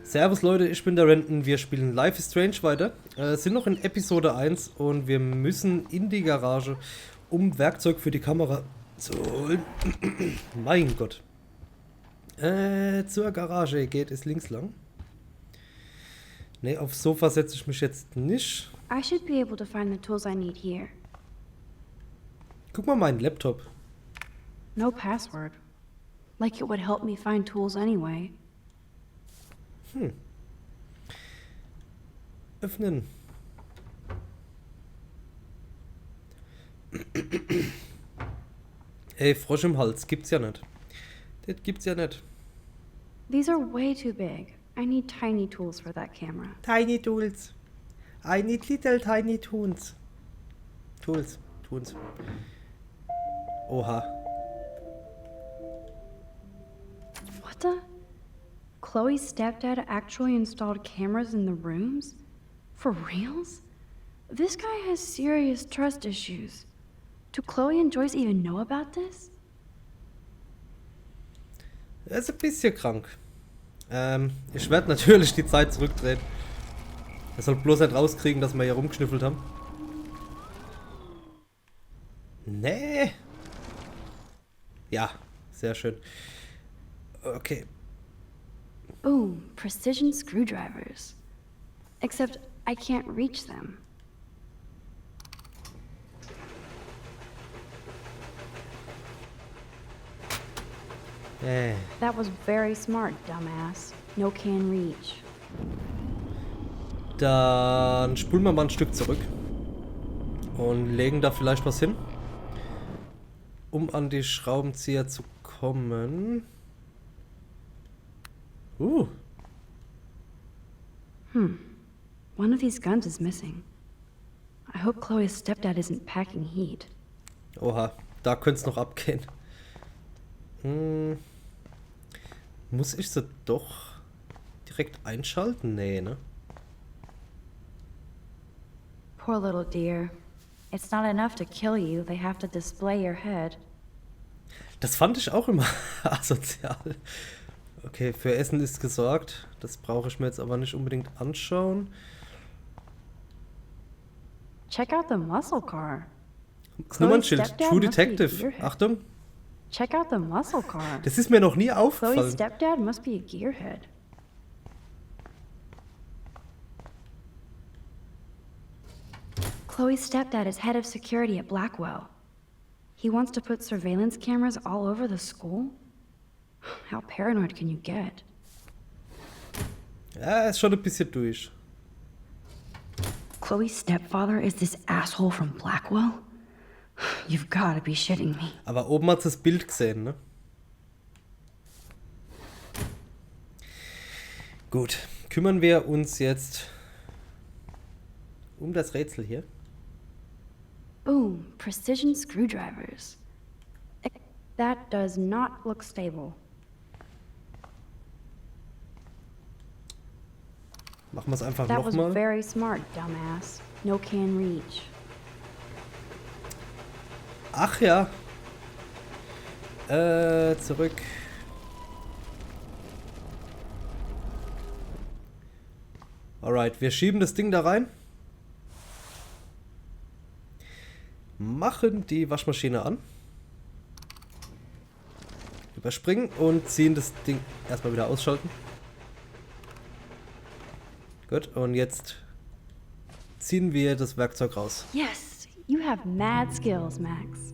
Servus Leute, ich bin der Renton, wir spielen Life is Strange weiter. Sind noch in Episode 1 und wir müssen in die Garage, um Werkzeug für die Kamera zu holen. Mein Gott. Zur Garage geht es links lang. Ne, aufs Sofa setze ich mich jetzt nicht. I should be able to find the tools I need here. Guck mal meinen Laptop. No password. Like it would help me find tools anyway. Öffnen. Ey, Frosch im Hals, gibt's ja nicht. Das gibt's ja nicht. These are way too big. I need tiny tools for that camera. Tiny tools. I need little tiny tools. Tools. Oha. What the? Chloe's stepdad actually installed cameras in the rooms? For reals? This guy has serious trust issues. Do Chloe and Joyce even know about this? Er ist ein bisschen krank. Ich werde natürlich die Zeit zurückdrehen. Er soll bloß nicht rauskriegen, dass wir hier rumgeschnüffelt haben. Nee. Ja, sehr schön. Okay. Ooh, precision screwdrivers. Except I can't reach them. That was very smart, dumbass. No can reach. Dann spulen wir mal ein Stück zurück. Und legen da vielleicht was hin. Um an die Schraubenzieher zu kommen. One of these guns is missing. I hope Chloe's stepdad isn't packing heat. Oha, da könnte es noch abgehen. Muss ich sie doch direkt einschalten? Nee, ne? Poor little dear. It's not enough to kill you, they have to display your head. Das fand ich auch immer asozial. Okay, für Essen ist gesorgt. Das brauche ich mir jetzt aber nicht unbedingt anschauen. Check out the muscle car. Das Nummernschild. True Detective. Achtung. Check out the muscle car. Das ist mir noch nie Chloe's aufgefallen. stepdad must be a gearhead. Chloe's stepdad is head of security at Blackwell. He wants to put surveillance cameras all over the school? How paranoid can you get? Ja, ist schon ein bisschen durch. Chloe's stepfather is this asshole from Blackwell? You've gotta be shitting me. Aber oben hat das Bild gesehen, ne? Gut, kümmern wir uns jetzt um das Rätsel hier. Ooh, precision screwdrivers. That does not look stable. Machen wir es einfach That was nochmal. very smart, dumbass. No can reach. Ach ja. Zurück. Alright, wir schieben das Ding da rein. Machen die Waschmaschine an. Überspringen und ziehen das Ding erstmal wieder ausschalten. Gut, und jetzt ziehen wir das Werkzeug raus. Yes, you have mad skills, Max.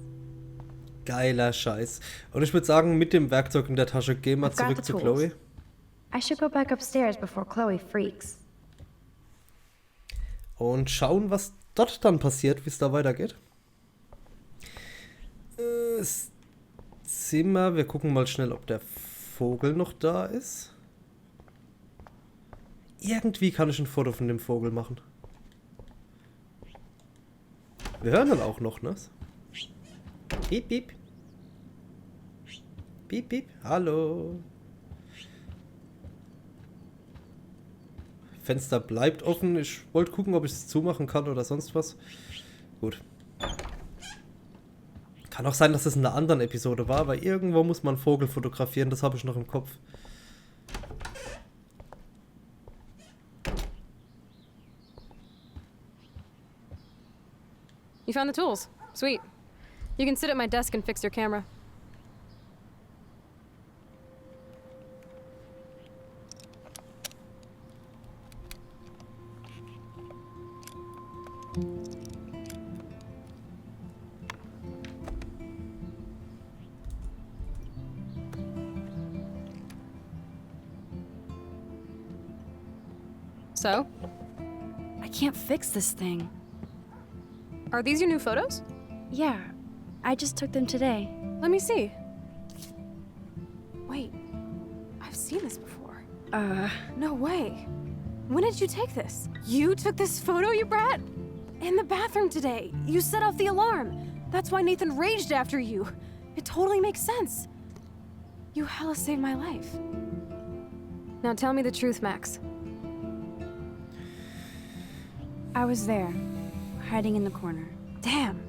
Geiler Scheiß. Und ich würde sagen, mit dem Werkzeug in der Tasche gehen wir I've got zurück the zu tools. Chloe. I should go back upstairs before Chloe freaks. Und schauen, was dort dann passiert, wie es da weitergeht. Das Zimmer, wir gucken mal schnell, ob der Vogel noch da ist. Irgendwie kann ich ein Foto von dem Vogel machen. Wir hören dann auch noch, ne? Piep, piep. Piep, piep. Hallo. Fenster bleibt offen. Ich wollte gucken, ob ich es zumachen kann oder sonst was. Gut. Kann auch sein, dass es in einer anderen Episode war, aber irgendwo muss man einen Vogel fotografieren. Das habe ich noch im Kopf. You found the tools. Sweet. You can sit at my desk and fix your camera. So? I can't fix this thing. Are these your new photos? Yeah, I just took them today. Let me see. Wait, I've seen this before. No way. When did you take this? You took this photo, you brat? In the bathroom today. You set off the alarm. That's why Nathan raged after you. It totally makes sense. You hella saved my life. Now tell me the truth, Max. I was there, hiding in the corner. Damn,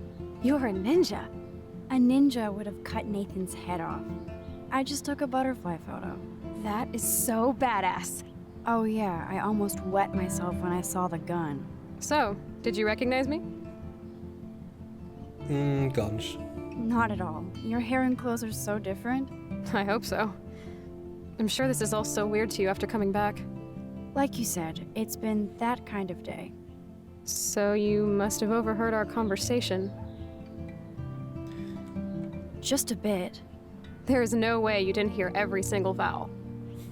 you're a ninja. A ninja would have cut Nathan's head off. I just took a butterfly photo. That is so badass. Oh yeah, I almost wet myself when I saw the gun. So, did you recognize me? Gar nicht. Not at all. Your hair and clothes are so different. I hope so. I'm sure this is all so weird to you after coming back. Like you said, it's been that kind of day. So you must have overheard our conversation. Just a bit. There is no way you didn't hear every single vowel.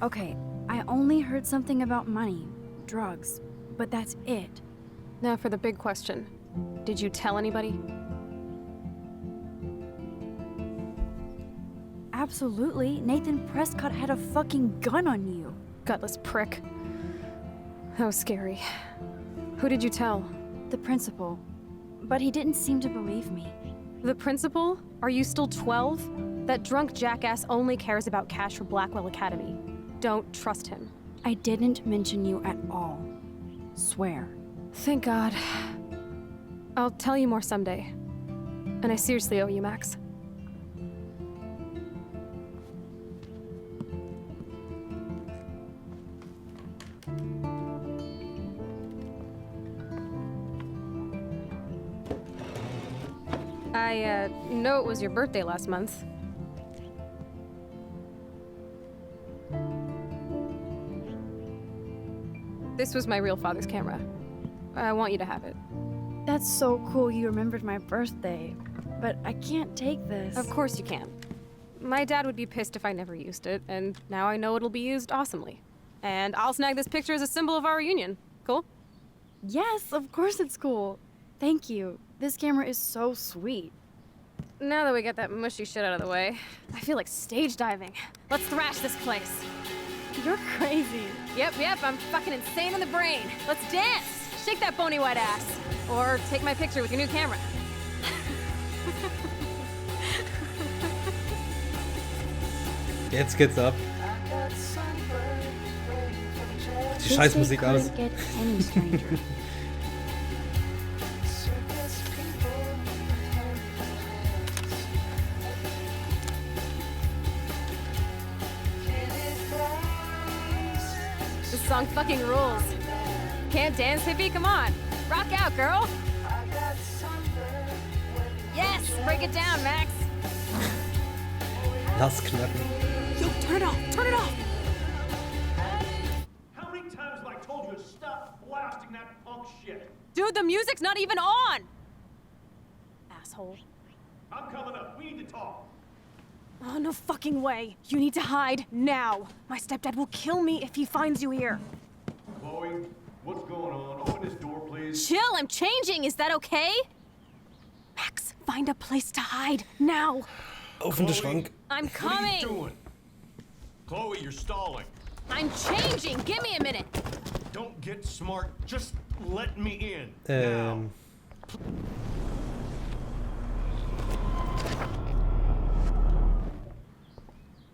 Okay, I only heard something about money, drugs, but that's it. Now for the big question. Did you tell anybody? Absolutely. Nathan Prescott had a fucking gun on you. Gutless prick. That was scary. Who did you tell? The principal. But he didn't seem to believe me. The principal? Are you still 12? That drunk jackass only cares about cash for Blackwell Academy. Don't trust him. I didn't mention you at all. Swear. Thank God. I'll tell you more someday. And I seriously owe you, Max. I know it was your birthday last month. This was my real father's camera. I want you to have it. That's so cool you remembered my birthday. But I can't take this. Of course you can. My dad would be pissed if I never used it, and now I know it'll be used awesomely. And I'll snag this picture as a symbol of our reunion. Cool? Yes, of course it's cool. Thank you. This camera is so sweet. Now that we got that mushy shit out of the way, I feel like stage diving. Let's thrash this place. You're crazy. Yep, I'm fucking insane in the brain. Let's dance! Shake that bony white ass. Or take my picture with your new camera. Jetzt geht's ab. Die Scheißmusik aus. Get any stranger. This song fucking rules. Can't dance, hippie? Come on. Rock out, girl. Yes, break it down, Max. Lass knacken. Yo, turn it off. Turn it off. How many times have I told you to stop blasting that punk shit? Dude, the music's not even on. Asshole. I'm coming up. We need to talk. Oh, no fucking way. You need to hide now. My stepdad will kill me if he finds you here. Chloe, what's going on? Open this door, please. Chill, I'm changing. Is that okay? Max, find a place to hide now. Auf in den Schrank. I'm What are you coming. doing? Chloe, you're stalling. I'm changing. Give me a minute. Don't get smart. Just let me in. Now.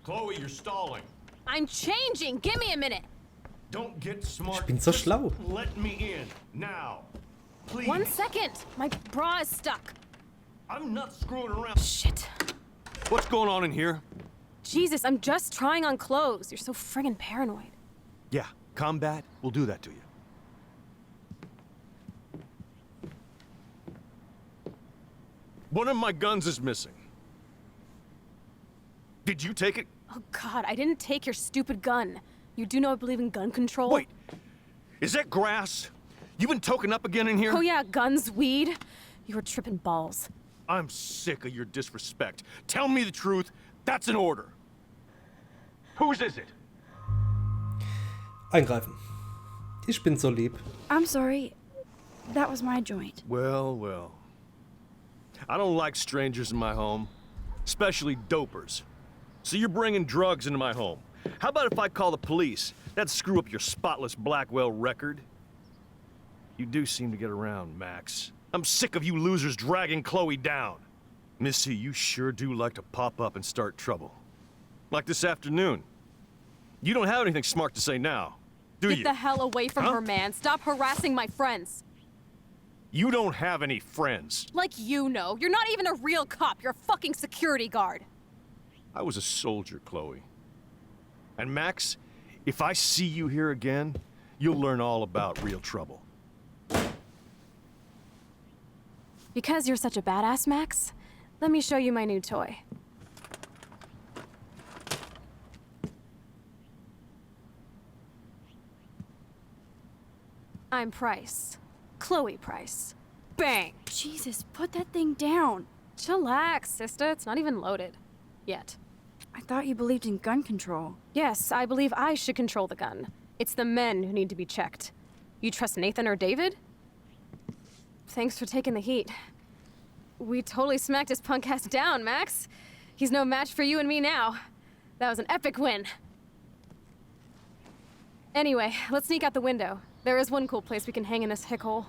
Chloe, you're stalling. I'm changing. Give me a minute. Don't get smart. Ich bin so Just schlau. Let me in. Now. Please. 1 second. My bra is stuck. I'm not screwing around. Shit. What's going on in here? Jesus, I'm just trying on clothes. You're so friggin' paranoid. Yeah, combat will do that to you. One of my guns is missing. Did you take it? Oh God, I didn't take your stupid gun. You do know I believe in gun control? Wait, is that grass? You been token up again in here? Oh yeah, guns, weed. You were tripping balls. I'm sick of your disrespect. Tell me the truth. That's an order. Whose is it? Eingreifen. Ich bin so lieb. I'm sorry. That was my joint. Well, well. I don't like strangers in my home, especially dopers. So you're bringing drugs into my home. How about if I call the police? That'd screw up your spotless Blackwell record. You do seem to get around, Max. I'm sick of you losers dragging Chloe down. Missy, you sure do like to pop up and start trouble. Like this afternoon. You don't have anything smart to say now, do you? Get the hell away from her, man. Stop harassing my friends. You don't have any friends. Like you know. You're not even a real cop. You're a fucking security guard. I was a soldier, Chloe. And Max, if I see you here again, you'll learn all about real trouble. Because you're such a badass, Max, let me show you my new toy. I'm Price. Chloe Price. Bang! Jesus, put that thing down. Chillax, sister. It's not even loaded. Yet. I thought you believed in gun control. Yes, I believe I should control the gun. It's the men who need to be checked. You trust Nathan or David? Thanks for taking the heat. We totally smacked his punk ass down, Max. He's no match for you and me now. That was an epic win. Anyway, let's sneak out the window. There is one cool place we can hang in this hick hole.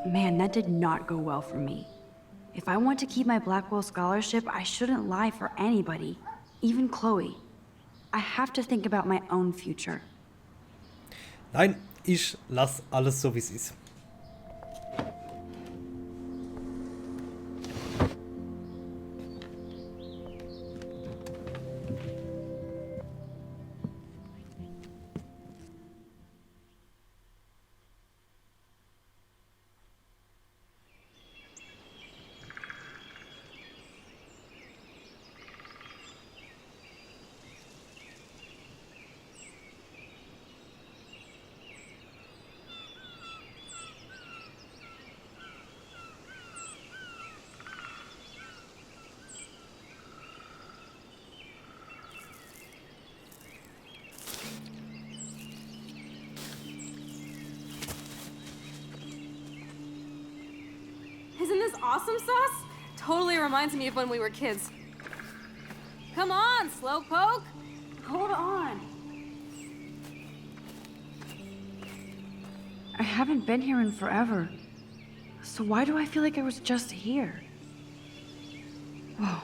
Man, that did not go well for me. If I want to keep my Blackwell scholarship, I shouldn't lie for anybody, even Chloe. I have to think about my own future. Nein, ich lass alles so, wie es ist. Isn't this awesome sauce? Totally reminds me of when we were kids. Come on, Slowpoke! Hold on. I haven't been here in forever. So why do I feel like I was just here? Whoa.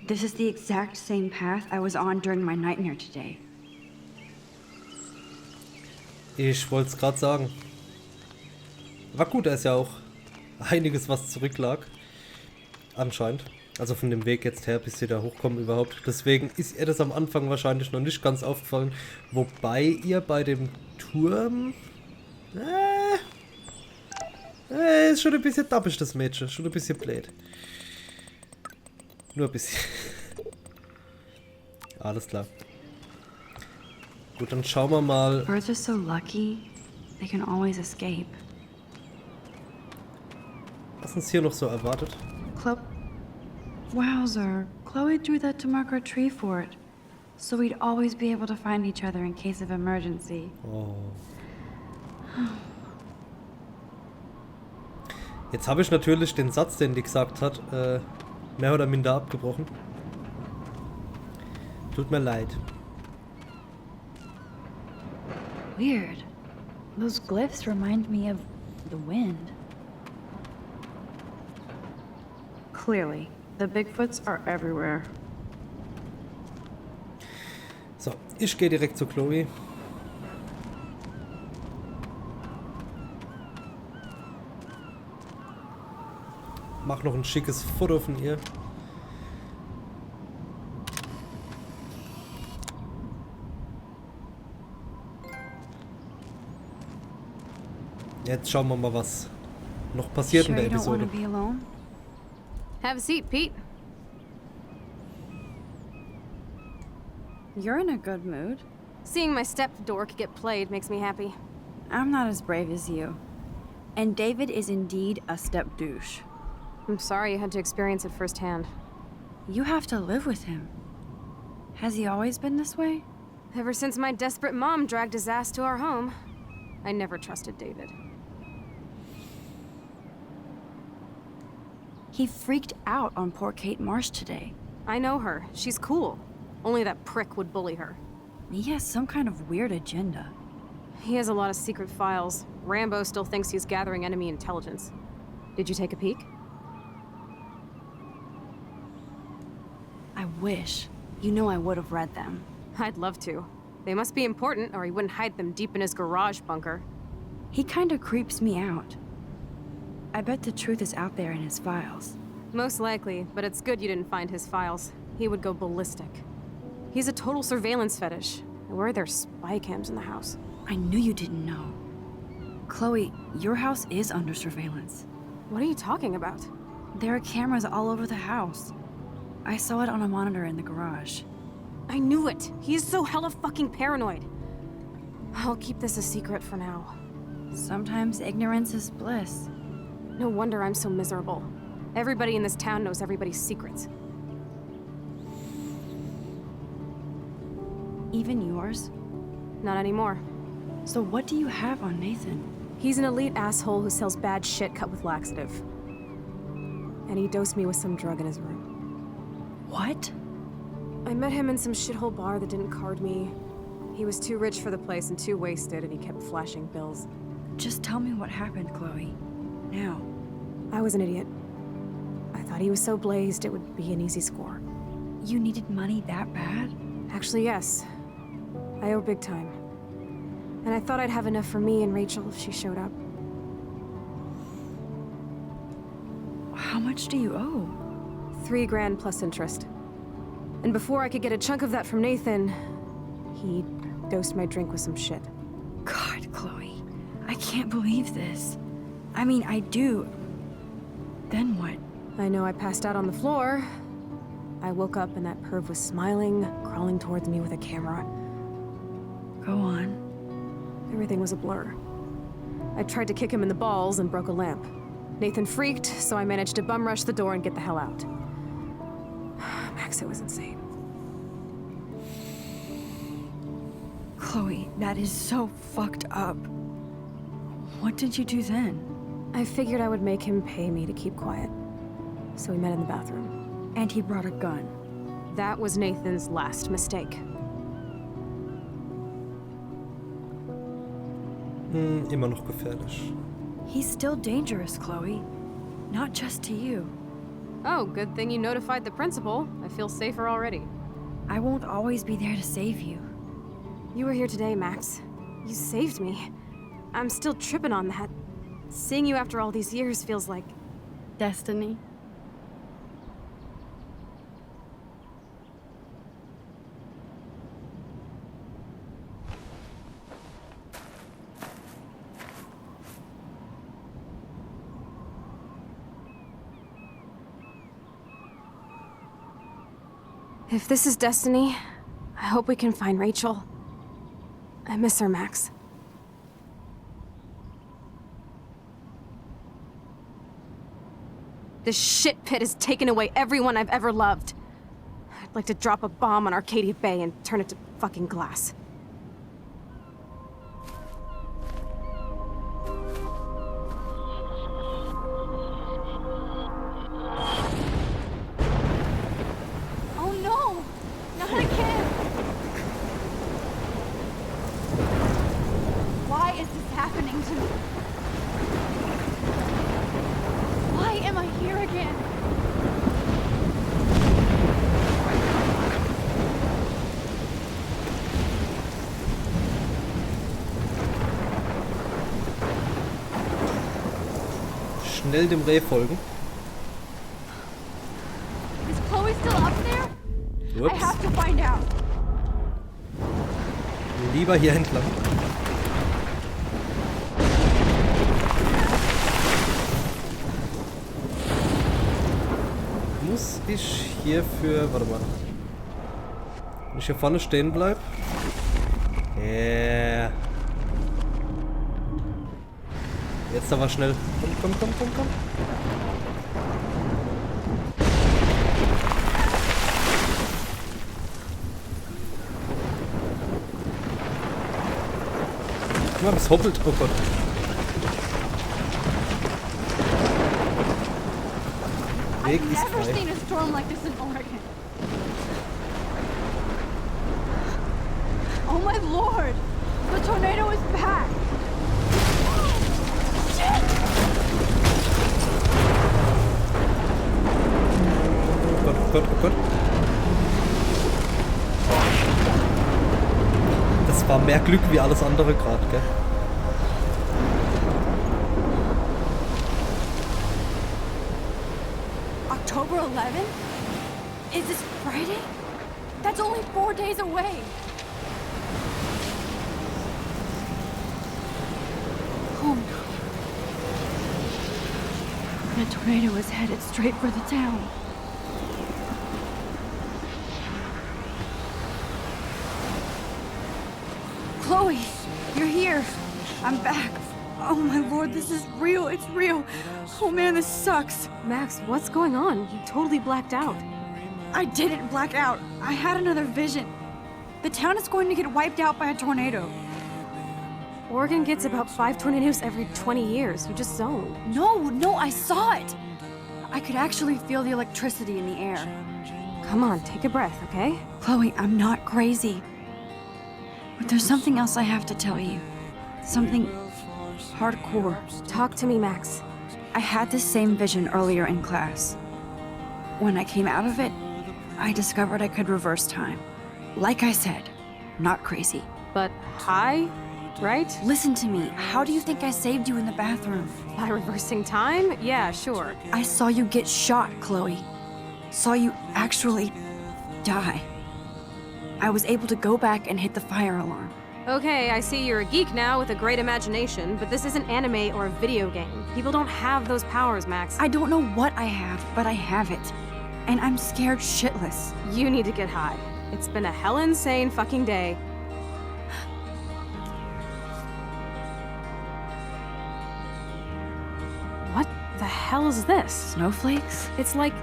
This is the exact same path I was on during my nightmare today. Ich wollte es gerade sagen. War gut, da ist ja auch einiges, was zurücklag. Anscheinend. Also von dem Weg jetzt her, bis sie da hochkommen überhaupt. Deswegen ist ihr das am Anfang wahrscheinlich noch nicht ganz aufgefallen. Wobei ihr bei dem Turm... ist schon ein bisschen dappig, das Mädchen. Schon ein bisschen blöd. Nur ein bisschen. Alles klar. Gut, dann schauen wir mal. Birds are so lucky, they can always escape. Was uns hier noch so erwartet. Wowzer, Chloe drew that to mark our tree fort, so we'd always be able to find each other in case of emergency. Oh. Jetzt habe ich natürlich den Satz, den die gesagt hat, mehr oder minder abgebrochen. Tut mir leid. Weird. Those glyphs remind me of the wind. Clearly, the Bigfoots are everywhere. So, ich gehe direkt zu Chloe. Mach noch ein schickes Foto von ihr. Jetzt schauen wir mal, was noch passiert in Sure der you don't want Episode. to be alone? Have a seat, Pete. You're in a good mood. Seeing my step dork get played makes me happy. I'm not as brave as you. And David is indeed a step douche. I'm sorry you had to experience it firsthand. You have to live with him. Has he always been this way? Ever since my desperate mom dragged his ass to our home, I never trusted David. He freaked out on poor Kate Marsh today. I know her. She's cool. Only that prick would bully her. He has some kind of weird agenda. He has a lot of secret files. Rambo still thinks he's gathering enemy intelligence. Did you take a peek? I wish. You know I would have read them. I'd love to. They must be important, or he wouldn't hide them deep in his garage bunker. He kinda creeps me out. I bet the truth is out there in his files. Most likely, but it's good you didn't find his files. He would go ballistic. He's a total surveillance fetish. Where are there spy cams in the house? I knew you didn't know. Chloe, your house is under surveillance. What are you talking about? There are cameras all over the house. I saw it on a monitor in the garage. I knew it! He is so hella fucking paranoid. I'll keep this a secret for now. Sometimes ignorance is bliss. No wonder I'm so miserable. Everybody in this town knows everybody's secrets. Even yours? Not anymore. So what do you have on Nathan? He's an elite asshole who sells bad shit cut with laxative. And he dosed me with some drug in his room. What? I met him in some shithole bar that didn't card me. He was too rich for the place and too wasted, and he kept flashing bills. Just tell me what happened, Chloe. Now. I was an idiot. I thought he was so blazed it would be an easy score. You needed money that bad? Actually, yes. I owe big time. And I thought I'd have enough for me and Rachel if she showed up. How much do you owe? $3 grand plus interest. And before I could get a chunk of that from Nathan, he dosed my drink with some shit. God, Chloe. I can't believe this. I mean, I do. Then what? I know I passed out on the floor. I woke up and that perv was smiling, crawling towards me with a camera. Go on. Everything was a blur. I tried to kick him in the balls and broke a lamp. Nathan freaked, so I managed to bum rush the door and get the hell out. Max, it was insane. Chloe, that is so fucked up. What did you do then? I figured I would make him pay me to keep quiet. So we met in the bathroom. And he brought a gun. That was Nathan's last mistake. Immer noch gefährlich. He's still dangerous, Chloe. Not just to you. Oh, good thing you notified the principal. I feel safer already. I won't always be there to save you. You were here today, Max. You saved me. I'm still tripping on that. Seeing you after all these years feels like... Destiny. If this is destiny, I hope we can find Rachel. I miss her, Max. This shit pit has taken away everyone I've ever loved. I'd like to drop a bomb on Arcadia Bay and turn it to fucking glass. Oh no! Not again! Why is this happening to me? Why am I here again? Schnell dem Reh folgen. Is Chloe still up there? I Ups. have to find out. Lieber hier entlang. Muss ich hierfür... Warte mal. Wenn ich hier vorne stehen bleibe. Yeah. Jetzt aber schnell. Komm. Guck mal, es hoppelt. Oh Gott. Weg I've ist never frei. seen a storm like this in Oregon. Oh my lord! The tornado is back! Oh Gott. Das war mehr Glück wie alles andere gerade, gell? October 11th? Is this Friday? That's only 4 days away. Oh no. The tornado is headed straight for the town. Chloe, you're here. I'm back. Oh my lord, this is real. It's real. Oh man, this sucks. Max, what's going on? You totally blacked out. I didn't black out. I had another vision. The town is going to get wiped out by a tornado. Oregon gets about 5 tornadoes every 20 years. You just zoned. No, I saw it. I could actually feel the electricity in the air. Come on, take a breath, okay? Chloe, I'm not crazy. But there's something else I have to tell you. Something hardcore. Talk to me, Max. I had this same vision earlier in class. When I came out of it, I discovered I could reverse time. Like I said, not crazy. But high, right? Listen to me. How do you think I saved you in the bathroom? By reversing time? Yeah, sure. I saw you get shot, Chloe. Saw you actually die. I was able to go back and hit the fire alarm. Okay, I see you're a geek now with a great imagination, but this isn't anime or a video game. People don't have those powers, Max. I don't know what I have, but I have it. And I'm scared shitless. You need to get high. It's been a hell insane fucking day. What the hell is this? Snowflakes? It's like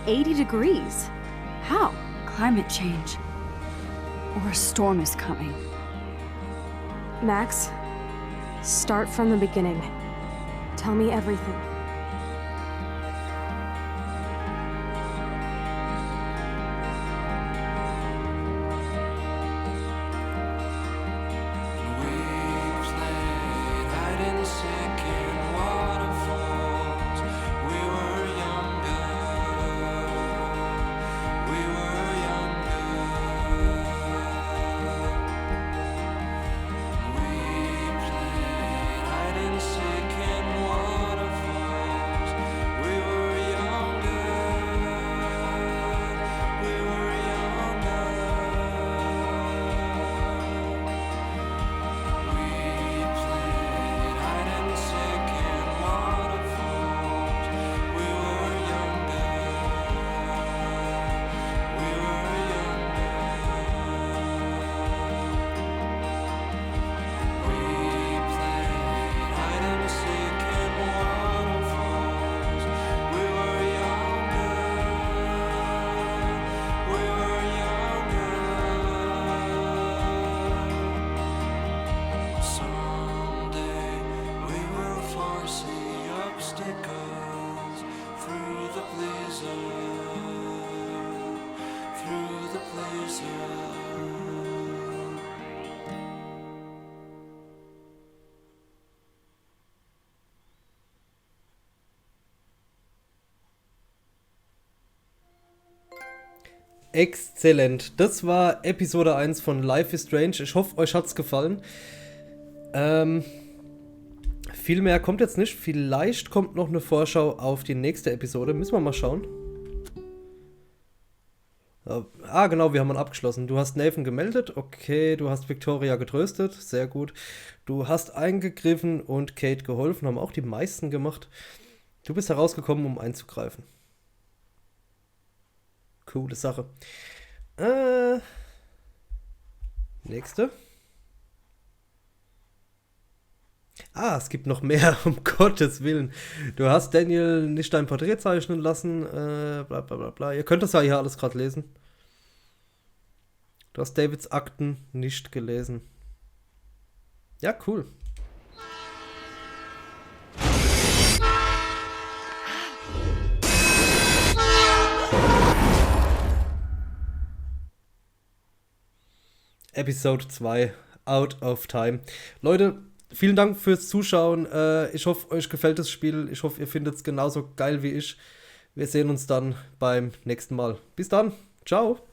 80 degrees. How? Climate change. Or a storm is coming. Max, start from the beginning. Tell me everything. Exzellent. Das war Episode 1 von Life is Strange. Ich hoffe, euch hat's gefallen. Viel mehr kommt jetzt nicht. Vielleicht kommt noch eine Vorschau auf die nächste Episode. Müssen wir mal schauen. Genau, wir haben ihn abgeschlossen. Du hast Nathan gemeldet. Okay, du hast Victoria getröstet. Sehr gut. Du hast eingegriffen und Kate geholfen. Haben auch die meisten gemacht. Du bist herausgekommen, um einzugreifen. Coole Sache. Nächste. Es gibt noch mehr, um Gottes Willen. Du hast Daniel nicht dein Porträt zeichnen lassen, bla bla bla bla. Ihr könnt das ja hier alles gerade lesen. Du hast Davids Akten nicht gelesen. Ja, cool. Episode 2, Out of Time. Leute, vielen Dank fürs Zuschauen. Ich hoffe, euch gefällt das Spiel. Ich hoffe, ihr findet es genauso geil wie ich. Wir sehen uns dann beim nächsten Mal. Bis dann. Ciao.